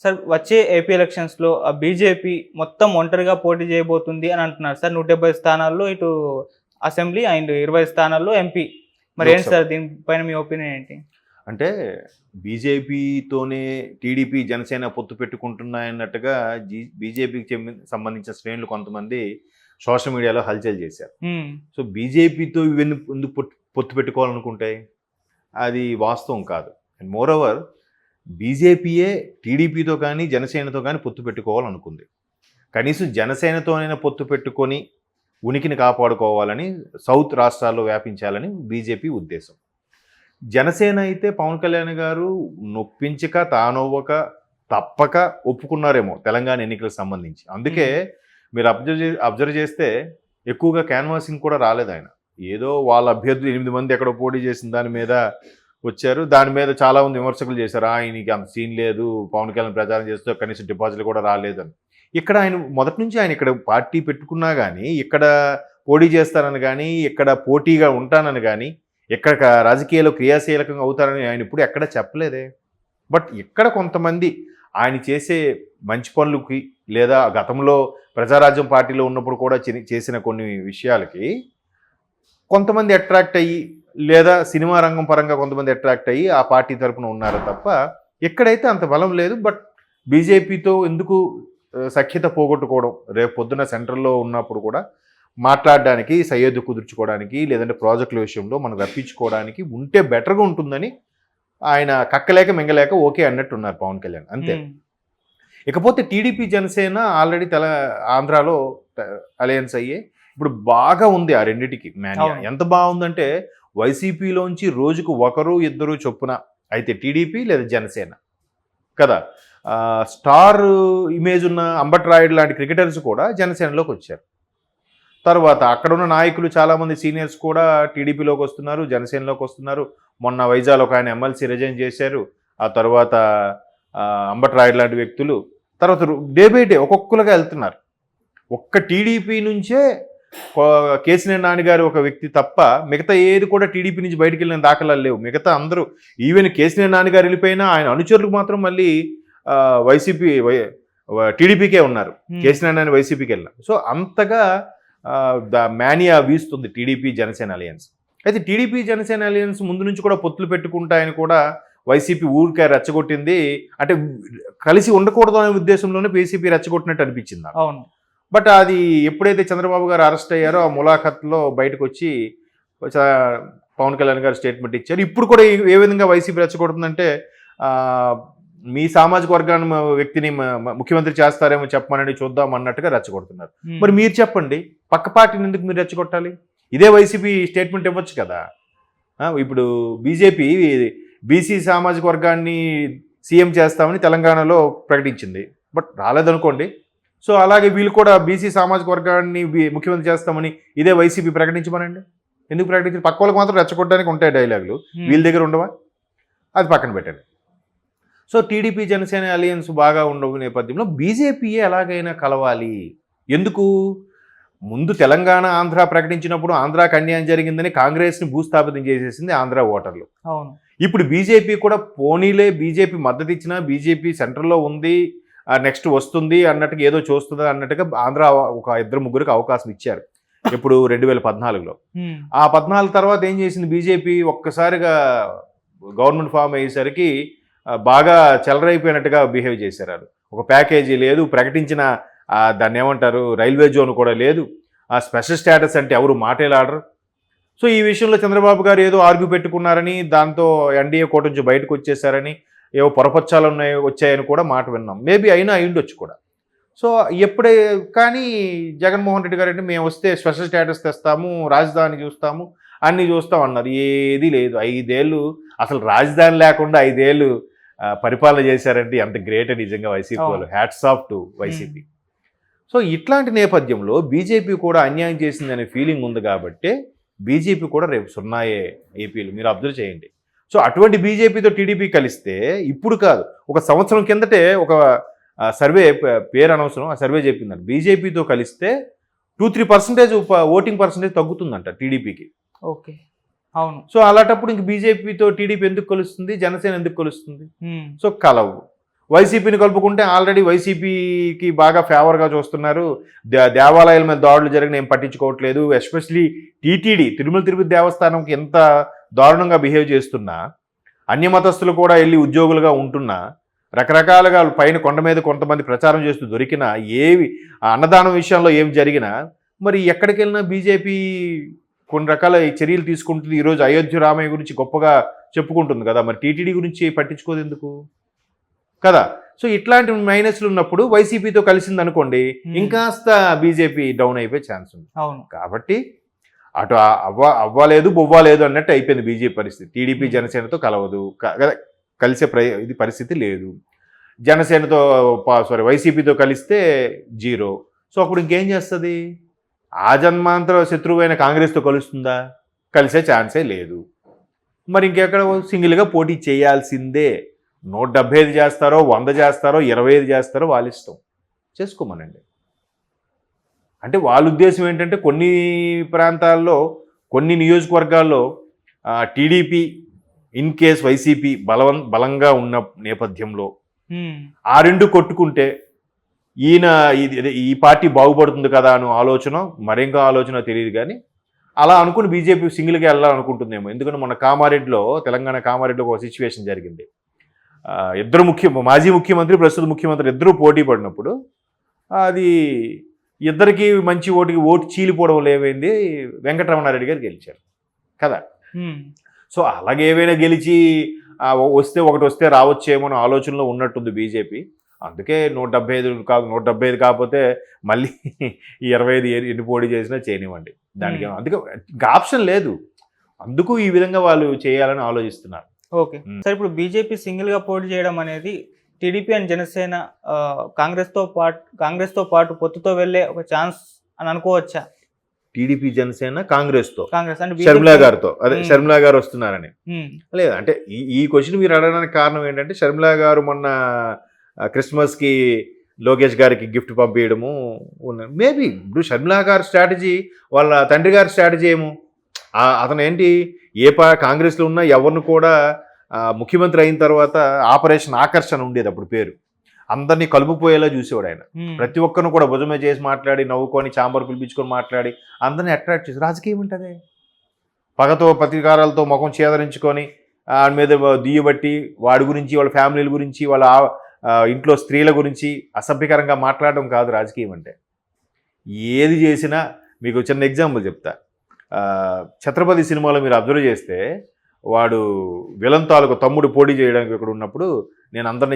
Sir వచ్చే AP ఎలక్షన్స్‌లో BJP మొత్తం ఒంటరిగా పోటీ చేయబోతుంది అని అంటున్నారు సార్. 170 స్థానాల్లో ఇటు అసెంబ్లీ అండ్ 20 స్థానాల్లో ఎంపీ. మరి ఏంటి లోక్‌సభ. సార్ దీనిపైన మీ ఒపీనియన్ ఏంటి? అంటే బీజేపీతోనే టీడీపీ, జనసేన పొత్తు పెట్టుకుంటున్నాయన్నట్టుగా బీజేపీకి సంబంధించిన శ్రేణులు కొంతమంది సోషల్ మీడియాలో హల్చల్ చేశారు. సో బీజేపీతో ఇవన్నీ ఎందుకు పొత్తు పెట్టుకోవాలనుకుంటాయి? అది వాస్తవం కాదు. అండ్ మోర్ ఓవర్ బీజేపీయే టీడీపీతో కానీ జనసేనతో కానీ పొత్తు పెట్టుకోవాలనుకుంది. కనీసం జనసేనతోనైనా పొత్తు పెట్టుకొని ఉనికిని కాపాడుకోవాలని సౌత్ రాష్ట్రాల్లో వ్యాపించాలని బీజేపీ ఉద్దేశం. జనసేన అయితే పవన్ కళ్యాణ్ గారు నొప్పించక తానొవ్వక తప్పక ఒప్పుకున్నారేమో తెలంగాణ ఎన్నికలకు సంబంధించి. అందుకే మీరు అబ్జర్వ్ చేస్తే ఎక్కువగా క్యాన్వాసింగ్ కూడా రాలేదు ఆయన. ఏదో వాళ్ళ అభ్యర్థులు 8 మంది ఎక్కడో పోటీ చేసిన దాని మీద వచ్చారు. దాని మీద చాలామంది విమర్శకులు చేశారు. ఆయనకి అంత సీన్ లేదు, పవన్ కళ్యాణ్ ప్రచారం చేస్తూ కనీసం డిపాజిట్లు కూడా రాలేదని. ఇక్కడ ఆయన మొదటి నుంచి ఆయన ఇక్కడ పార్టీ పెట్టుకున్నా కానీ, ఇక్కడ పోటీ చేస్తానని కానీ, ఇక్కడ పోటీగా ఉంటానని కానీ, ఎక్కడ రాజకీయాల్లో క్రియాశీలకంగా అవుతారని ఆయన ఇప్పుడు ఎక్కడ చెప్పలేదే. బట్ ఇక్కడ కొంతమంది ఆయన చేసే మంచి పనులకి లేదా గతంలో ప్రజారాజ్యం పార్టీలో ఉన్నప్పుడు కూడా చేసిన కొన్ని విషయాలకి కొంతమంది అట్రాక్ట్ అయ్యి, లేదా సినిమా రంగం పరంగా కొంతమంది అట్రాక్ట్ అయ్యి ఆ పార్టీ తరపున ఉన్నారు తప్ప ఎక్కడైతే అంత బలం లేదు. బట్ బీజేపీతో ఎందుకు సఖ్యత పోగొట్టుకోవడం, రేపు పొద్దున సెంట్రల్లో ఉన్నప్పుడు కూడా మాట్లాడడానికి, సయ్యద్దు కుదుర్చుకోవడానికి, లేదంటే ప్రాజెక్టుల విషయంలో మనం రప్పించుకోవడానికి ఉంటే బెటర్గా ఉంటుందని ఆయన కక్కలేక మింగలేక ఓకే అన్నట్టున్నారు పవన్ కళ్యాణ్. అంతే. ఇకపోతే టీడీపీ, జనసేన ఆల్రెడీ ఆంధ్రాలో అలయన్స్ అయ్యే ఇప్పుడు బాగా ఉంది. ఆ రెండిటికి మాన్యా ఎంత బాగుందంటే వైసీపీలోంచి రోజుకు ఒకరు ఇద్దరు చొప్పున అయితే టీడీపీ లేదా జనసేన కదా, స్టార్ ఇమేజ్ ఉన్న అంబట్ రాయుడు లాంటి క్రికెటర్స్ కూడా జనసేనలోకి వచ్చారు. తర్వాత అక్కడున్న నాయకులు చాలామంది సీనియర్స్ కూడా టీడీపీలోకి వస్తున్నారు, జనసేనలోకి వస్తున్నారు. మొన్న వైజాగ్లో ఒక ఆయన ఎమ్మెల్సీ రిజైన్ చేశారు. ఆ తర్వాత అంబట్ రాయుడు లాంటి వ్యక్తులు తర్వాత డే బై డే ఒక్కొక్కరుగా వెళ్తున్నారు. ఒక్క టీడీపీ నుంచే కేసీఆర్ నాని గారు ఒక వ్యక్తి తప్ప మిగతా ఏది కూడా టీడీపీ నుంచి బయటకు వెళ్ళిన దాఖలాలు లేవు. మిగతా అందరూ ఈవెన్ కేసీఆర్ నాని గారు వెళ్ళిపోయినా ఆయన అనుచరులకు మాత్రం మళ్ళీ వైసీపీ టీడీపీకే ఉన్నారు. కేసీఆర్ నాని వైసీపీకి వెళ్ళిన. సో అంతగా మానియా వీస్తుంది టీడీపీ జనసేన అలయన్స్. అయితే టీడీపీ జనసేన అలయన్స్ ముందు నుంచి కూడా పొత్తులు పెట్టుకుంటాయని కూడా వైసీపీ ఊరికే రెచ్చగొట్టింది. అంటే కలిసి ఉండకూడదు అనే ఉద్దేశంలోనే వైసీపీ రెచ్చగొట్టినట్టు అనిపించింది. అవును. బట్ అది ఎప్పుడైతే చంద్రబాబు గారు అరెస్ట్ అయ్యారో ఆ ములాఖత్లో బయటకు వచ్చి పవన్ కళ్యాణ్ గారు స్టేట్మెంట్ ఇచ్చారు. ఇప్పుడు కూడా ఏ విధంగా వైసీపీ రెచ్చగొడుతుందంటే మీ సామాజిక వర్గాన్ని వ్యక్తిని ముఖ్యమంత్రి చేస్తారేమో చెప్పమని చూద్దాం అన్నట్టుగా రెచ్చగొడుతున్నారు. మరి మీరు చెప్పండి, పక్క పార్టీని ఎందుకు మీరు రెచ్చగొట్టాలి? ఇదే వైసీపీ స్టేట్మెంట్ ఇవ్వచ్చు కదా. ఇప్పుడు బీజేపీ బీసీ సామాజిక వర్గాన్ని సీఎం చేస్తామని తెలంగాణలో ప్రకటించింది. బట్ రాలేదనుకోండి. సో అలాగే వీళ్ళు కూడా బీసీ సామాజిక వర్గాన్ని ముఖ్యమంత్రి చేస్తామని ఇదే వైసీపీ ప్రకటించమనండి. ఎందుకు ప్రకటించారు? పక్క వాళ్ళకి మాత్రం రెచ్చగొట్టడానికి ఉంటాయి డైలాగులు, వీళ్ళ దగ్గర ఉండవా? అది పక్కన పెట్టండి. సో టీడీపీ జనసేన అలయన్స్ బాగా ఉండవు నేపథ్యంలో బీజేపీయే ఎలాగైనా కలవాలి. ఎందుకు? ముందు తెలంగాణ, ఆంధ్ర ప్రకటించినప్పుడు ఆంధ్రాకి అన్యాయం జరిగిందని కాంగ్రెస్ని భూస్థాపితం చేసేసింది ఆంధ్ర ఓటర్లు. అవును. ఇప్పుడు బీజేపీ కూడా పోనీలే, బీజేపీ మద్దతు ఇచ్చినా బీజేపీ సెంట్రల్లో ఉంది, నెక్స్ట్ వస్తుంది అన్నట్టుగా ఏదో చూస్తుంది అన్నట్టుగా ఆంధ్ర ఒక 2-3 అవకాశం ఇచ్చారు. ఇప్పుడు 2014లో. ఆ 14 తర్వాత ఏం చేసింది బీజేపీ? ఒక్కసారిగా గవర్నమెంట్ ఫామ్ అయ్యేసరికి బాగా చెలరైపోయినట్టుగా బిహేవ్ చేశారు. ఒక ప్యాకేజీ లేదు, ప్రకటించిన దాన్ని ఏమంటారు రైల్వే జోన్ కూడా లేదు, ఆ స్పెషల్ స్టేటస్ అంటే ఎవరు మాటేలాడరు. సో ఈ విషయంలో చంద్రబాబు గారు ఏదో ఆర్గ్యూ పెట్టుకున్నారని, దాంతో ఎన్డీఏ కోట నుంచి బయటకు వచ్చేసారని, ఏవో పొరపచ్చాలు వచ్చాయని కూడా మాట విన్నాం. మేబీ అయినా అయ్యుండొచ్చు కూడా. సో ఎప్పుడే కానీ జగన్మోహన్ రెడ్డి గారు అంటే మేము వస్తే స్పెషల్ స్టేటస్ తెస్తాము, రాజధాని చూస్తాము, అన్నీ చూస్తాం అన్నారు. ఏది లేదు. 5 ఏళ్ళు అసలు రాజధాని లేకుండా 5 ఏళ్ళు పరిపాలన చేశారంటే ఎంత గ్రేట్ నిజంగా వైసీపీ వాళ్ళు. Hats off to YCP. So ఇట్లాంటి నేపథ్యంలో బీజేపీ కూడా అన్యాయం చేసిందనే ఫీలింగ్ ఉంది కాబట్టి బీజేపీ కూడా రేపు 0 ఏపీలు మీరు అబ్జర్వ్ చేయండి. సో అటువంటి బీజేపీతో టీడీపీ కలిస్తే ఇప్పుడు కాదు, ఒక సంవత్సరం కిందటే ఒక సర్వే, పేరు అనవసరం, ఆ సర్వే చెప్పిందంట బీజేపీతో కలిస్తే 2-3% ఓటింగ్ పర్సంటేజ్ తగ్గుతుందంట టీడీపీకి. ఓకే. అవును. సో అలాంటప్పుడు ఇంక బీజేపీతో టీడీపీ ఎందుకు కలుస్తుంది, జనసేన ఎందుకు కలుస్తుంది? సో కలవు. వైసీపీని కలుపుకుంటే ఆల్రెడీ వైసీపీకి బాగా ఫేవర్గా చూస్తున్నారు. దేవాలయాల మీద దాడులు జరిగిన ఏం పట్టించుకోవట్లేదు. ఎస్పెషలీ టీటీడీ తిరుమల తిరుపతి దేవస్థానంకి ఎంత దారుణంగా బిహేవ్ చేస్తున్నా, అన్యమతస్థులు కూడా వెళ్ళి ఉద్యోగులుగా ఉంటున్నా, రకరకాలుగా పైన కొండ మీద కొంతమంది ప్రచారం చేస్తూ దొరికినా, ఏవి అన్నదానం విషయంలో ఏం జరిగినా, మరి ఎక్కడికి వెళ్ళినా బీజేపీ కొన్ని రకాల చర్యలు తీసుకుంటుంది. ఈరోజు అయోధ్య రామయ్య గురించి గొప్పగా చెప్పుకుంటుంది కదా, మరి టీటీడీ గురించి పట్టించుకోదు ఎందుకు కదా? సో ఇట్లాంటి మైనస్లు ఉన్నప్పుడు వైసీపీతో కలిసింది అనుకోండి, ఇంకాస్త బీజేపీ డౌన్ అయిపోయే ఛాన్స్ ఉంది. అవును. కాబట్టి అటు అవ్వలేదు బొవ్వలేదు అన్నట్టు అయిపోయింది బీజేపీ పరిస్థితి. టీడీపీ జనసేనతో కలవదు, కలిసే ఇది పరిస్థితి లేదు. జనసేనతో వైసీపీతో కలిస్తే 0. సో అప్పుడు ఇంకేం చేస్తుంది? ఆ జన్మాంతర శత్రువైన కాంగ్రెస్తో కలుస్తుందా? కలిసే ఛాన్సే లేదు. మరి ఇంకెక్కడ సింగిల్గా పోటీ చేయాల్సిందే. 175 చేస్తారో, 100 చేస్తారో, 25 చేస్తారో వాళ్ళ ఇష్టం, చేసుకోమనండి. అంటే వాళ్ళ ఉద్దేశం ఏంటంటే కొన్ని ప్రాంతాల్లో, కొన్ని నియోజకవర్గాల్లో టీడీపీ ఇన్ కేస్ వైసీపీ బలంగా ఉన్న నేపథ్యంలో ఆ రెండు కొట్టుకుంటే ఈ పార్టీ బాగుపడుతుంది కదా అని ఆలోచన, మరింకా ఆలోచన తెలియదు. కానీ అలా అనుకుని బీజేపీ సింగిల్గా వెళ్ళాలనుకుంటుందేమో. ఎందుకంటే మన కామారెడ్డిలో, తెలంగాణ కామారెడ్డిలో ఒక సిచ్యువేషన్ జరిగింది. ఇద్దరు మాజీ ముఖ్యమంత్రి, ప్రస్తుత ముఖ్యమంత్రి ఇద్దరు పోటీ పడినప్పుడు అది ఇద్దరికి మంచి ఓటు చీలిపోవడం లేవైంది, వెంకటరమణారెడ్డి గారు గెలిచారు కదా. సో అలాగే ఏవైనా గెలిచి ఒకటి వస్తే రావచ్చేమో అని ఆలోచనలో ఉన్నట్టుంది బీజేపీ. అందుకే 175 కాకపోతే మళ్ళీ 25 ఎన్ని పోటీ చేసినా చేయనివ్వండి, దానికి అందుకే ఇంకా ఆప్షన్ లేదు. అందుకు ఈ విధంగా వాళ్ళు చేయాలని ఆలోచిస్తున్నారు. ఓకే సార్, ఇప్పుడు బీజేపీ సింగిల్గా పోటీ చేయడం అనేది టీడీపీ అండ్ జనసేన కాంగ్రెస్తో పాటు పొత్తుతో వెళ్ళే ఒక ఛాన్స్ అని అనుకోవచ్చా? టీడీపీ జనసేన కాంగ్రెస్ అంటే షర్మిలా గారితో, అదే షర్మిలా గారు వస్తున్నారని లేదు. అంటే ఈ క్వశ్చన్ మీరు అడగడానికి కారణం ఏంటంటే, షర్మిలా గారు మొన్న క్రిస్మస్కి లోకేష్ గారికి గిఫ్ట్ పంపించడము ఉన్నది. మేబీ ఇప్పుడు షర్మిలా గారి స్ట్రాటజీ, వాళ్ళ తండ్రి గారి స్ట్రాటజీ ఏమో. అతను ఏంటి, కాంగ్రెస్లో ఉన్న ఎవరిని కూడా ముఖ్యమంత్రి అయిన తర్వాత ఆపరేషన్ ఆకర్షణ ఉండేది అప్పుడు పేరు, అందరినీ కలుపుపోయేలా చూసేవాడు ఆయన. ప్రతి ఒక్కరిని కూడా భుజమే చేసి మాట్లాడి, నవ్వుకొని, చాంబర్ పిలిపించుకొని మాట్లాడి అందరినీ అట్రాక్ట్ చేసి. రాజకీయం ఉంటుంది, పగతో ప్రతీకారాలతో ముఖం చేదరించుకొని వాడి మీద దియ్యబట్టి వాడి గురించి, వాళ్ళ ఫ్యామిలీల గురించి, వాళ్ళ ఇంట్లో స్త్రీల గురించి అసభ్యకరంగా మాట్లాడడం కాదు రాజకీయం అంటే. ఏది చేసినా, మీకు చిన్న ఎగ్జాంపుల్ చెప్తా. ఛత్రపతి సినిమాలో మీరు అబ్జర్వ్ చేస్తే, వాడు విలన్ తాలూకు తమ్ముడు పోటీ చేయడానికి ఇక్కడ ఉన్నప్పుడు, నేను అందరినీ